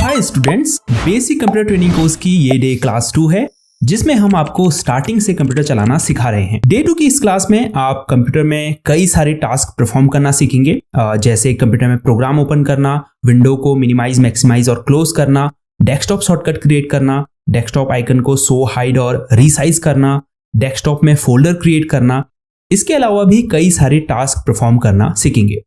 Hi students, basic computer training course की ये day class 2 है जिसमें हम आपको स्टार्टिंग से कंप्यूटर चलाना सिखा रहे हैं। डे 2 की इस क्लास में आप कंप्यूटर में कई सारे टास्क परफॉर्म करना सीखेंगे, जैसे कंप्यूटर में प्रोग्राम ओपन करना, विंडो को मिनिमाइज, मैक्सिमाइज और क्लोज करना, डेस्कटॉप शॉर्टकट क्रिएट करना, डेस्कटॉप आइकन को शो, हाइड और रीसाइज करना, डेस्कटॉप में फोल्डर क्रिएट करना। इसके अलावा भी कई सारे टास्क परफॉर्म करना सीखेंगे।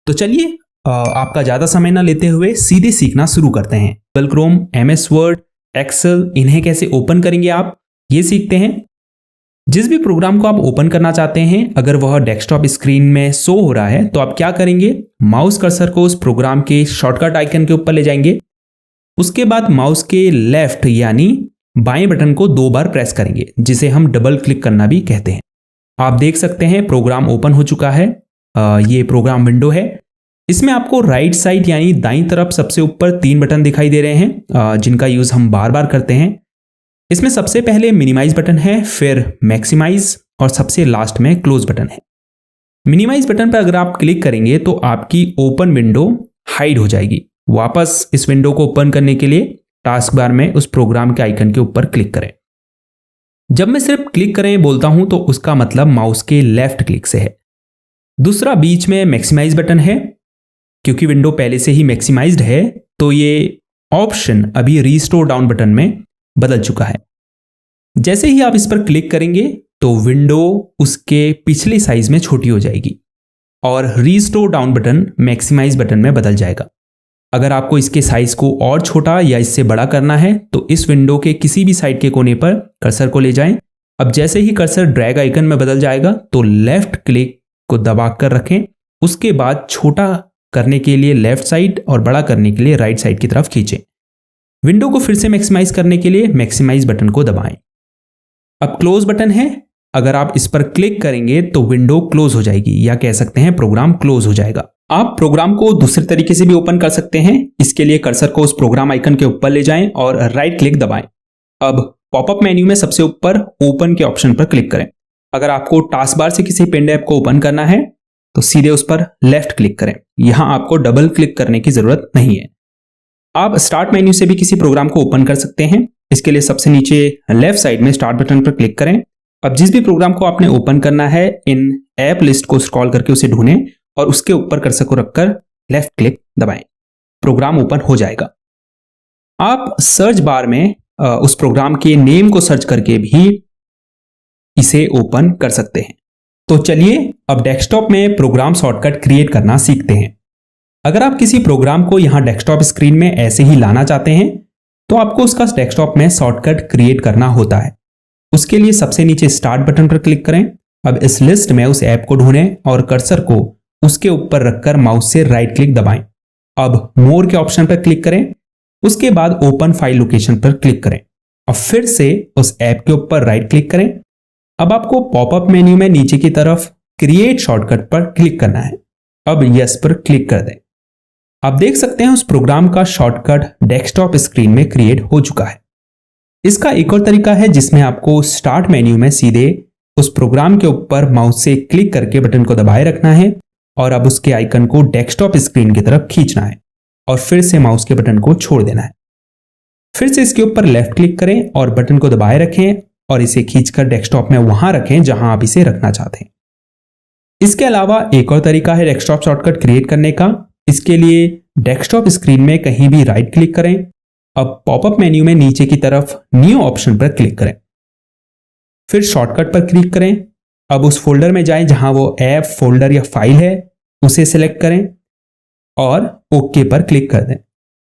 तो चलिए आपका ज्यादा समय ना लेते हुए सीधे सीखना शुरू करते हैं। Google Chrome, MS Word, Excel, इन्हें कैसे ओपन करेंगे आप ये सीखते हैं। जिस भी प्रोग्राम को आप ओपन करना चाहते हैं, अगर वह डेस्कटॉप स्क्रीन में शो हो रहा है तो आप क्या करेंगे, माउस कर्सर को उस प्रोग्राम के शॉर्टकट आइकन के ऊपर ले जाएंगे। उसके बाद माउस के लेफ्ट यानी बाएं बटन को 2 बार प्रेस करेंगे, जिसे हम डबल क्लिक करना भी कहते हैं। आप देख सकते हैं प्रोग्राम ओपन हो चुका है। ये प्रोग्राम विंडो है। इसमें आपको राइट साइड यानी दाईं तरफ सबसे ऊपर 3 बटन दिखाई दे रहे हैं, जिनका यूज हम बार बार करते हैं। इसमें सबसे पहले मिनिमाइज बटन है, फिर मैक्सिमाइज और सबसे लास्ट में क्लोज बटन है। मिनिमाइज बटन पर अगर आप क्लिक करेंगे तो आपकी ओपन विंडो हाइड हो जाएगी। वापस इस विंडो को ओपन करने के लिए टास्क बार में उस प्रोग्राम के आइकन के ऊपर क्लिक करें। जब मैं सिर्फ क्लिक करें बोलता हूं तो उसका मतलब माउस के लेफ्ट क्लिक से है। दूसरा बीच में मैक्सिमाइज बटन है। क्योंकि विंडो पहले से ही मैक्सिमाइज्ड है तो ये ऑप्शन अभी रीस्टोर डाउन बटन में बदल चुका है। जैसे ही आप इस पर क्लिक करेंगे तो विंडो उसके पिछले साइज में छोटी हो जाएगी और restore down button maximise button में बदल जाएगा। अगर आपको इसके साइज को और छोटा या इससे बड़ा करना है तो इस विंडो के किसी भी साइड के कोने पर कर्सर को ले जाएं। अब जैसे ही कर्सर ड्रैग आइकन में बदल जाएगा तो लेफ्ट क्लिक को दबा कर रखें। उसके बाद छोटा करने के लिए लेफ्ट साइड और बड़ा करने के लिए राइट साइड की तरफ खींचें। विंडो को फिर से मैक्सिमाइज करने के लिए मैक्सिमाइज बटन को दबाएं। अब क्लोज बटन है। अगर आप इस पर क्लिक करेंगे तो विंडो क्लोज हो जाएगी, या कह सकते हैं प्रोग्राम क्लोज हो जाएगा। आप प्रोग्राम को दूसरे तरीके से भी ओपन कर सकते हैं। इसके लिए कर्सर को उस प्रोग्राम आइकन के ऊपर ले जाएं और राइट क्लिक दबाएं। अब पॉपअप मेन्यू में सबसे ऊपर ओपन के ऑप्शन पर क्लिक करें। अगर आपको टास्क बार से किसी पेन ड्राइव को ओपन करना है तो सीधे उस पर लेफ्ट क्लिक करें। यहां आपको डबल क्लिक करने की जरूरत नहीं है। आप स्टार्ट मेन्यू से भी किसी प्रोग्राम को ओपन कर सकते हैं। इसके लिए सबसे नीचे लेफ्ट साइड में स्टार्ट बटन पर क्लिक करें। अब जिस भी प्रोग्राम को आपने ओपन करना है, इन ऐप लिस्ट को स्क्रॉल करके उसे ढूंढें और उसके ऊपर कर्सर को रखकर लेफ्ट क्लिक दबाएं। प्रोग्राम ओपन हो जाएगा। आप सर्च बार में उस प्रोग्राम के नेम को सर्च करके भी इसे ओपन कर सकते हैं। तो चलिए अब डेस्कटॉप में प्रोग्राम शॉर्टकट क्रिएट करना सीखते हैं। अगर आप किसी प्रोग्राम को यहां डेस्कटॉप स्क्रीन में ऐसे ही लाना चाहते हैं तो आपको उसका डेस्कटॉप में शॉर्टकट क्रिएट करना होता है। उसके लिए सबसे नीचे स्टार्ट बटन पर क्लिक करें। अब इस लिस्ट में उस ऐप को ढूंढें और कर्सर को उसके ऊपर रखकर माउस से राइट क्लिक दबाएं। अब मोर के ऑप्शन पर क्लिक करें। उसके बाद ओपन फाइल लोकेशन पर क्लिक करें। अब फिर से उस ऐप के ऊपर राइट क्लिक करें। अब आपको पॉपअप मेन्यू में नीचे की तरफ क्रिएट शॉर्टकट पर क्लिक करना है। अब यस पर क्लिक कर दें। आप देख सकते हैं उस प्रोग्राम का शॉर्टकट डेस्कटॉप स्क्रीन में क्रिएट हो चुका है। इसका एक और तरीका है जिसमें आपको स्टार्ट मेन्यू में सीधे उस प्रोग्राम के ऊपर माउस से क्लिक करके बटन को दबाए रखना है और अब उसके आइकन को डेस्कटॉप स्क्रीन की तरफ खींचना है और फिर से माउस के बटन को छोड़ देना है। फिर से इसके ऊपर लेफ्ट क्लिक करें और बटन को दबाए रखें और इसे खींचकर डेस्कटॉप में वहां रखें जहां आप इसे रखना चाहते हैं। इसके अलावा एक और तरीका है डेस्कटॉप शॉर्टकट क्रिएट करने का। इसके लिए डेस्कटॉप स्क्रीन में कहीं भी राइट क्लिक करें। अब पॉपअप मेन्यू में नीचे की तरफ न्यू ऑप्शन पर क्लिक करें। फिर शॉर्टकट पर क्लिक करें। अब उस फोल्डर में जाएं जहां वो ऐप, फोल्डर या फाइल है, उसे सिलेक्ट करें और ओके पर क्लिक कर दें।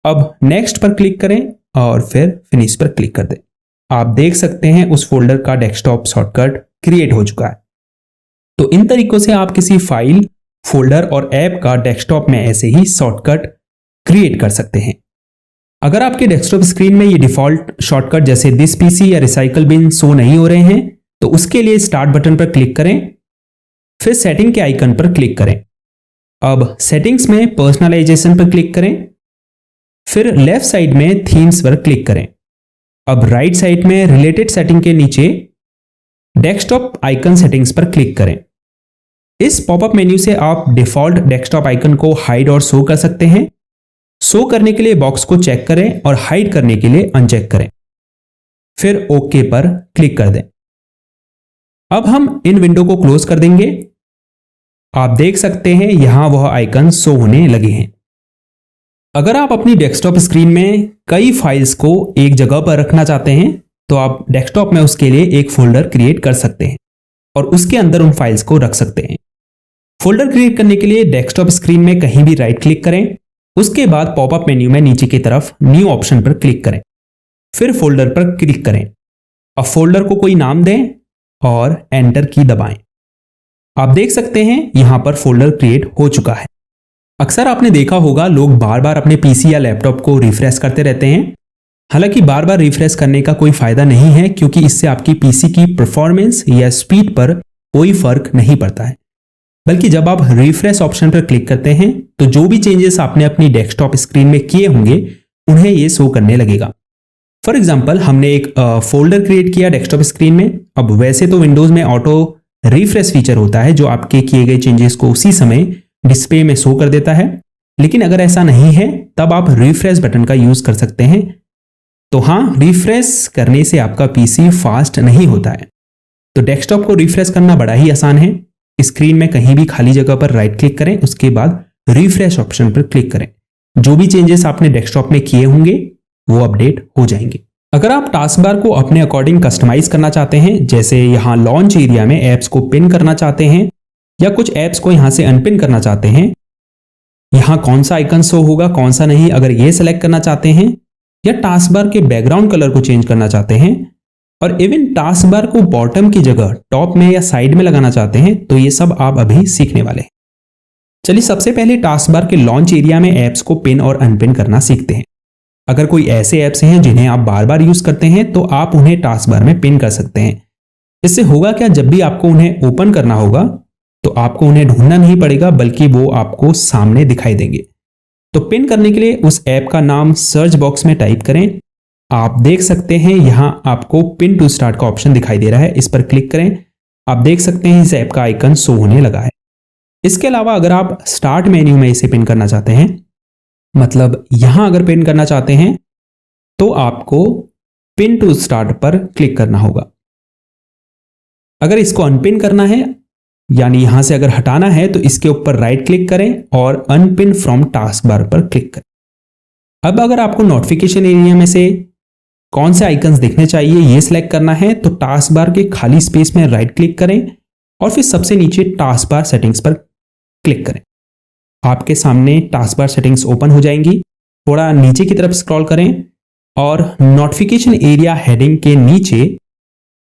अब नेक्स्ट पर क्लिक करें और फिर फिनिश पर क्लिक कर दें। आप देख सकते हैं उस फोल्डर का डेस्कटॉप शॉर्टकट क्रिएट हो चुका है। तो इन तरीकों से आप किसी फाइल, फोल्डर और ऐप का डेस्कटॉप में ऐसे ही शॉर्टकट क्रिएट कर सकते हैं। अगर आपके डेस्कटॉप स्क्रीन में ये डिफॉल्ट शॉर्टकट जैसे दिस पीसी या रिसाइकल बिन शो नहीं हो रहे हैं तो उसके लिए स्टार्ट बटन पर क्लिक करें। फिर सेटिंग के आइकन पर क्लिक करें। अब सेटिंग्स में पर्सनलाइजेशन पर क्लिक करें। फिर लेफ्ट साइड में थीम्स पर क्लिक करें। अब राइट साइड में रिलेटेड सेटिंग के नीचे डेस्कटॉप आइकन सेटिंग्स पर क्लिक करें। इस पॉपअप मेन्यू से आप डिफॉल्ट डेस्कटॉप आइकन को हाइड और शो कर सकते हैं। शो करने के लिए बॉक्स को चेक करें और हाइड करने के लिए अनचेक करें, फिर ओके पर क्लिक कर दें। अब हम इन विंडो को क्लोज कर देंगे। आप देख सकते हैं यहां वह आइकन शो होने लगे हैं। अगर आप अपनी डेस्कटॉप स्क्रीन में कई फाइल्स को एक जगह पर रखना चाहते हैं तो आप डेस्कटॉप में उसके लिए एक फोल्डर क्रिएट कर सकते हैं और उसके अंदर उन फाइल्स को रख सकते हैं। फोल्डर क्रिएट करने के लिए डेस्कटॉप स्क्रीन में कहीं भी राइट क्लिक करें, उसके बाद पॉपअप मेन्यू में नीचे की तरफ न्यू ऑप्शन पर क्लिक करें, फिर फोल्डर पर क्लिक करें। अब फोल्डर को कोई नाम दें और एंटर की दबाएं। आप देख सकते हैं यहां पर फोल्डर क्रिएट हो चुका है। अक्सर आपने देखा होगा लोग बार बार अपने पीसी या लैपटॉप को रिफ्रेश करते रहते हैं। हालांकि बार बार रिफ्रेश करने का कोई फायदा नहीं है, क्योंकि इससे आपकी पीसी की परफॉर्मेंस या स्पीड पर कोई फर्क नहीं पड़ता है। बल्कि जब आप रिफ्रेश ऑप्शन पर क्लिक करते हैं तो जो भी चेंजेस आपने अपनी डेस्कटॉप स्क्रीन में किए होंगे उन्हें ये शो करने लगेगा। फॉर एग्जाम्पल, हमने एक फोल्डर क्रिएट किया डेस्कटॉप स्क्रीन में। अब वैसे तो विंडोज में ऑटो रिफ्रेश फीचर होता है जो आपके किए गए चेंजेस को उसी समय डिस्प्ले में शो कर देता है, लेकिन अगर ऐसा नहीं है तब आप रिफ्रेश बटन का यूज कर सकते हैं। तो हाँ, रिफ्रेश करने से आपका पीसी फास्ट नहीं होता है। तो डेस्कटॉप को रिफ्रेश करना बड़ा ही आसान है। स्क्रीन में कहीं भी खाली जगह पर राइट क्लिक करें, उसके बाद रिफ्रेश ऑप्शन पर क्लिक करें। जो भी चेंजेस आपने डेस्कटॉप में किए होंगे वो अपडेट हो जाएंगे। अगर आप टास्क बार को अपने अकॉर्डिंग कस्टमाइज करना चाहते हैं, जैसे यहां लॉन्च एरिया में एप्स को पिन करना चाहते हैं या कुछ एप्स को यहां से अनपिन करना चाहते हैं, यहां कौन सा आइकन शो होगा कौन सा नहीं, अगर ये सेलेक्ट करना चाहते हैं, या टास्क बार के बैकग्राउंड कलर को चेंज करना चाहते हैं, और इवन टास्क बार को बॉटम की जगह टॉप में या साइड में लगाना चाहते हैं, तो ये सब आप अभी सीखने वाले हैं। चलिए सबसे पहले टास्क बार के लॉन्च एरिया में एप्स को पिन और अनपिन करना सीखते हैं। अगर कोई ऐसे ऐप्स हैं जिन्हें आप बार बार यूज करते हैं तो आप उन्हें टास्क बार में पिन कर सकते हैं। इससे होगा क्या, जब भी आपको उन्हें ओपन करना होगा तो आपको उन्हें ढूंढना नहीं पड़ेगा, बल्कि वो आपको सामने दिखाई देंगे। तो पिन करने के लिए उस ऐप का नाम सर्च बॉक्स में टाइप करें। आप देख सकते हैं यहां आपको पिन टू स्टार्ट का ऑप्शन दिखाई दे रहा है, इस पर क्लिक करें। आप देख सकते हैं इस ऐप का आइकन शो होने लगा है। इसके अलावा अगर आप स्टार्ट मेन्यू में इसे पिन करना चाहते हैं, मतलब यहां अगर पिन करना चाहते हैं तो आपको पिन टू स्टार्ट पर क्लिक करना होगा। अगर इसको अनपिन करना है, यानी यहां से अगर हटाना है, तो इसके ऊपर राइट क्लिक करें और अनपिन फ्रॉम टास्क बार पर क्लिक करें। अब अगर आपको नोटिफिकेशन एरिया में से कौन से आइकन्स दिखने चाहिए ये सिलेक्ट करना है, तो टास्क बार के खाली स्पेस में राइट क्लिक करें और फिर सबसे नीचे टास्क बार सेटिंग्स पर क्लिक करें। आपके सामने टास्क बार सेटिंग्स ओपन हो जाएंगी। थोड़ा नीचे की तरफ स्क्रॉल करें और नोटिफिकेशन एरिया हेडिंग के नीचे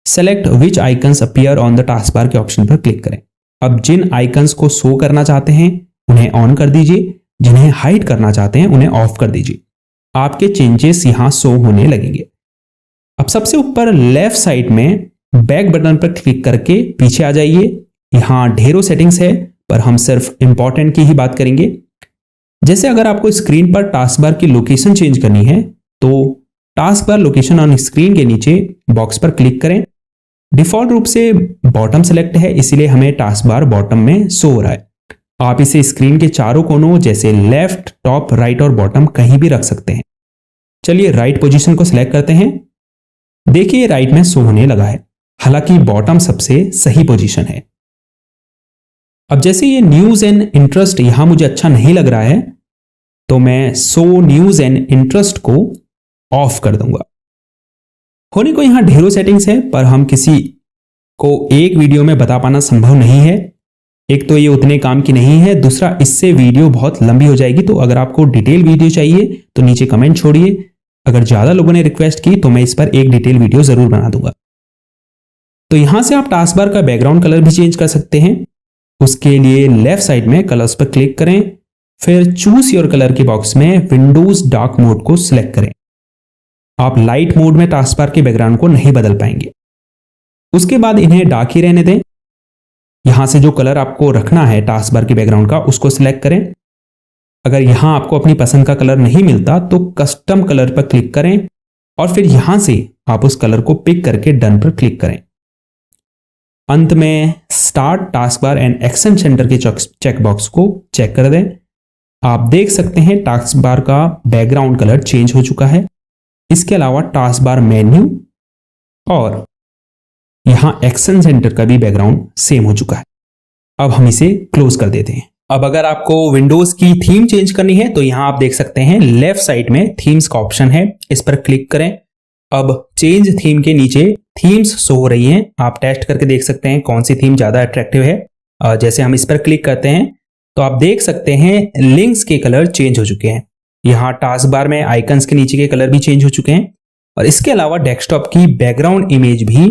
select which icons appear on the task bar के ऑप्शन पर क्लिक करें। अब जिन आइकन्स को शो करना चाहते हैं उन्हें ऑन कर दीजिए, जिन्हें हाइड करना चाहते हैं उन्हें ऑफ कर दीजिए। आपके चेंजेस यहां शो होने लगेंगे। अब सबसे ऊपर लेफ्ट साइड में बैक बटन पर क्लिक करके पीछे आ जाइए। यहां ढेरों सेटिंग्स है, पर हम सिर्फ इंपॉर्टेंट की ही बात करेंगे। जैसे अगर आपको स्क्रीन पर टास्क बार की लोकेशन चेंज करनी है, तो task bar location on screen के नीचे बॉक्स पर क्लिक करें। डिफॉल्ट रूप से बॉटम सेलेक्ट है, इसीलिए हमें टास्क बार बॉटम में शो हो रहा है। आप इसे स्क्रीन के चारों कोनों जैसे लेफ्ट, टॉप, राइट और बॉटम कहीं भी रख सकते हैं। चलिए राइट पोजीशन को सिलेक्ट करते हैं। देखिए राइट में शो होने लगा है, हालांकि बॉटम सबसे सही पोजीशन है। अब जैसे ये न्यूज एंड इंटरेस्ट यहां मुझे अच्छा नहीं लग रहा है, तो मैं शो न्यूज एंड इंटरेस्ट को ऑफ कर दूंगा। होने को यहां ढेरों सेटिंग्स है, पर हम किसी को एक वीडियो में बता पाना संभव नहीं है। एक तो ये उतने काम की नहीं है, दूसरा इससे वीडियो बहुत लंबी हो जाएगी। तो अगर आपको डिटेल वीडियो चाहिए तो नीचे कमेंट छोड़िए। अगर ज्यादा लोगों ने रिक्वेस्ट की तो मैं इस पर एक डिटेल वीडियो जरूर बना दूंगा। तो यहां से आप टास्क बार का बैकग्राउंड कलर भी चेंज कर सकते हैं। उसके लिए लेफ्ट साइड में कलर्स पर क्लिक करें, फिर चूज योर कलर के बॉक्स में विंडोज डार्क मोड को सिलेक्ट करें। आप लाइट मोड में टास्क बार के बैकग्राउंड को नहीं बदल पाएंगे। उसके बाद इन्हें डार्क ही रहने दें। यहां से जो कलर आपको रखना है टास्क बार के बैकग्राउंड का, उसको सिलेक्ट करें। अगर यहां आपको अपनी पसंद का कलर नहीं मिलता तो कस्टम कलर पर क्लिक करें और फिर यहां से आप उस कलर को पिक करके डन पर क्लिक करें। अंत में start task bar and action centre के चेक बॉक्स को चेक कर दें। आप देख सकते हैं टास्क बार का बैकग्राउंड कलर चेंज हो चुका है। इसके अलावा टास्क बार मेन्यू और यहां एक्शन सेंटर का भी बैकग्राउंड सेम हो चुका है। अब हम इसे क्लोज कर देते हैं। अब अगर आपको विंडोज की थीम चेंज करनी है तो यहां आप देख सकते हैं लेफ्ट साइड में थीम्स का ऑप्शन है, इस पर क्लिक करें। अब चेंज थीम के नीचे थीम्स शो हो रही हैं, आप टेस्ट करके देख सकते हैं कौन सी थीम ज्यादा अट्रैक्टिव है। जैसे हम इस पर क्लिक करते हैं तो आप देख सकते हैं लिंक्स के कलर चेंज हो चुके हैं। यहाँ टास्क बार में आइकन्स के नीचे के कलर भी चेंज हो चुके हैं और इसके अलावा डेस्कटॉप की बैकग्राउंड इमेज भी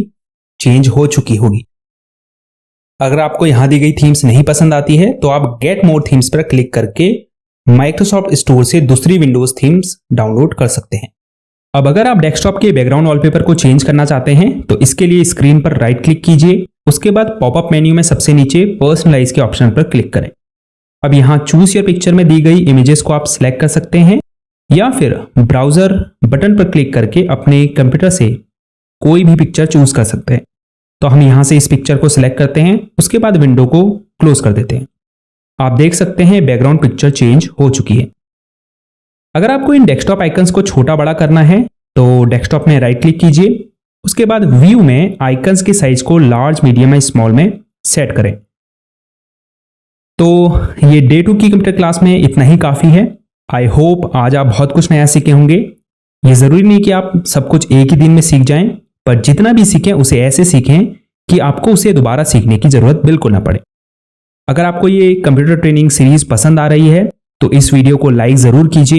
चेंज हो चुकी होगी। अगर आपको यहां दी गई थीम्स नहीं पसंद आती है तो आप गेट मोर थीम्स पर क्लिक करके माइक्रोसॉफ्ट स्टोर से दूसरी विंडोज थीम्स डाउनलोड कर सकते हैं। अब अगर आप डेस्कटॉप के बैकग्राउंड वॉलपेपर को चेंज करना चाहते हैं तो इसके लिए स्क्रीन पर राइट क्लिक कीजिए, उसके बाद पॉपअप मेन्यू में सबसे नीचे पर्सनलाइज के ऑप्शन पर क्लिक करें। अब यहां चूज योर पिक्चर में दी गई इमेजेस को आप सिलेक्ट कर सकते हैं या फिर ब्राउजर बटन पर क्लिक करके अपने कंप्यूटर से कोई भी पिक्चर चूज कर सकते हैं। तो हम यहां से इस पिक्चर को सिलेक्ट करते हैं, उसके बाद विंडो को क्लोज कर देते हैं। आप देख सकते हैं बैकग्राउंड पिक्चर चेंज हो चुकी है। अगर आपको इन डेस्कटॉप आइकन्स को छोटा बड़ा करना है तो डेस्कटॉप में राइट क्लिक कीजिए, उसके बाद व्यू में आइकन्स के साइज को लार्ज, मीडियम या स्मॉल में सेट करें। तो ये डे 2 की कंप्यूटर क्लास में इतना ही काफी है। आई होप आज आप बहुत कुछ नया सीखे होंगे। ये जरूरी नहीं कि आप सब कुछ एक ही दिन में सीख जाएं, पर जितना भी सीखें उसे ऐसे सीखें कि आपको उसे दोबारा सीखने की जरूरत बिल्कुल ना पड़े। अगर आपको ये कंप्यूटर ट्रेनिंग सीरीज पसंद आ रही है तो इस वीडियो को लाइक जरूर कीजिए।